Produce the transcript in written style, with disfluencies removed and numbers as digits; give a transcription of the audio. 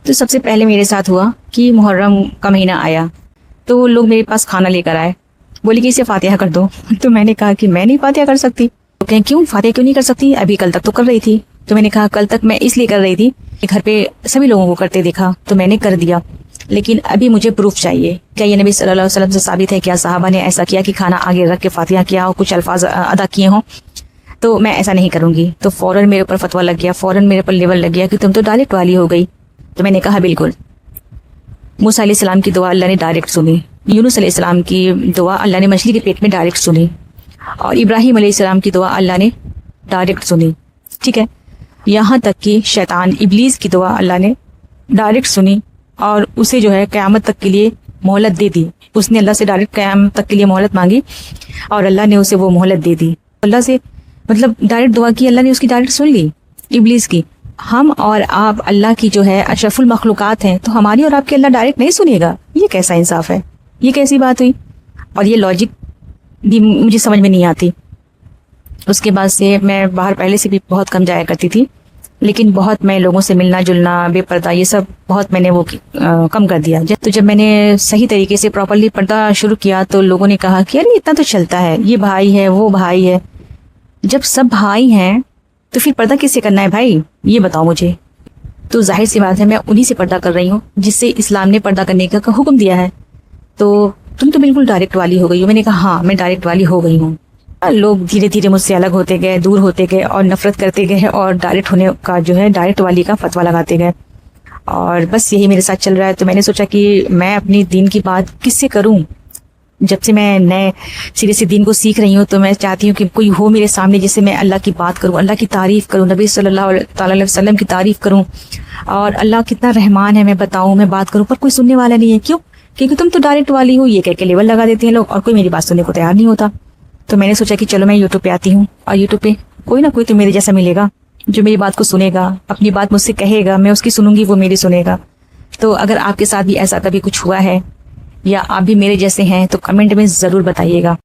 तो सबसे पहले मेरे साथ हुआ कि मुहर्रम का महीना आया तो लोग मेरे पास खाना लेकर आए, बोले कि इसे फातिहा कर दो। तो मैंने कहा कि मैं नहीं फातिहा कर सकती। तो कहें क्यों, फातिहा क्यों नहीं कर सकती, अभी कल तक तो कर रही थी। तो मैंने कहा कल तक मैं इसलिए कर रही थी, घर पे सभी लोगों को करते देखा तो मैंने कर दिया, लेकिन अभी मुझे प्रूफ चाहिए। क्या ये नबी सल्लल्लाहु अलैहि वसल्लम से साबित है, क्या साहबा ने ऐसा किया कि खाना आगे रख के फातिहा किया और कुछ अल्फाज अदा किए हों? तो मैं ऐसा नहीं करूंगी। तो फौरन मेरे ऊपर फतवा लग गया, फौरन मेरे ऊपर लेवल लग गया कि तुम तो डायरेक्ट वाली हो गई। तो मैंने कहा बिल्कुल, मूसा अलैहिस्सलाम की दुआ अल्लाह ने डायरेक्ट सुनी, यूनुस अलैहिस्सलाम की दुआ अल्लाह ने मछली के पेट में डायरेक्ट सुनी, और इब्राहिम अलैहिस्सलाम की दुआ अल्लाह ने डायरेक्ट सुनी। ठीक है, यहाँ तक कि शैतान इब्लीस की दुआ अल्लाह ने डायरेक्ट सुनी और उसे जो है क़यामत तक के लिए मोहलत दे दी। उसने अल्लाह से डायरेक्ट क़यामत तक के लिए मोहलत मांगी और अल्लाह ने उसे वो मोहलत दे दी। अल्लाह से मतलब डायरेक्ट दुआ की, अल्लाह ने उसकी डायरेक्ट सुन ली इब्लीस की। हम और आप अल्लाह की जो है अशरफुल मखलूकात हैं, तो हमारी और आपकी अल्लाह डायरेक्ट नहीं सुनेगा? ये कैसा इंसाफ है, ये कैसी बात हुई? और ये लॉजिक भी मुझे समझ में नहीं आती। उसके बाद से मैं बाहर पहले से भी बहुत कम जाया करती थी, लेकिन बहुत मैं लोगों से मिलना जुलना, बेपर्दा, ये सब बहुत मैंने वो कम कर दिया। तो जब मैंने सही तरीके से प्रॉपरली पर्दा शुरू किया तो लोगों ने कहा कि अरे इतना तो चलता है, ये भाई है वो भाई है। जब सब भाई हैं तो फिर पर्दा किससे करना है भाई, ये बताओ मुझे। तो जाहिर सी बात है मैं उन्हीं से पर्दा कर रही हूँ जिससे इस्लाम ने पर्दा करने का हुक्म दिया है। तो तुम तो बिल्कुल डायरेक्ट वाली हो गई हो। मैंने कहा हाँ, मैं डायरेक्ट वाली हो गई हूँ। लोग धीरे धीरे मुझसे अलग होते गए, दूर होते गए और नफरत करते गए और डायरेक्ट होने का जो है डायरेक्ट वाली का फतवा लगाते गए, और बस यही मेरे साथ चल रहा है। तो मैंने सोचा कि मैं अपनी दीन की बात किससे करूं। जब से मैं नए सिरे से दीन को सीख रही हूँ तो मैं चाहती हूँ कि कोई हो मेरे सामने जिससे मैं अल्लाह की बात करूँ, अल्लाह की तारीफ़ करूँ, नबी सल्लल्लाहु अलैहि वसल्लम की तारीफ़ करूँ, और अल्लाह कितना रहमान है मैं बताऊँ, मैं बात करूँ, पर कोई सुनने वाला नहीं है। क्यों? क्योंकि तुम तो डायरेक्ट वाली हो, ये कह के लेवल लगा देते हैं लोग और कोई मेरी बात सुनने को तैयार नहीं होता। तो मैंने सोचा कि चलो मैं यूट्यूब पे आती हूँ, और यूट्यूब पे कोई ना कोई तो मेरे जैसा मिलेगा जो मेरी बात को सुनेगा, अपनी बात मुझसे कहेगा, मैं उसकी सुनूंगी, वो मेरी सुनेगा। तो अगर आपके साथ भी ऐसा कभी कुछ हुआ है या आप भी मेरे जैसे हैं तो कमेंट में ज़रूर बताइएगा।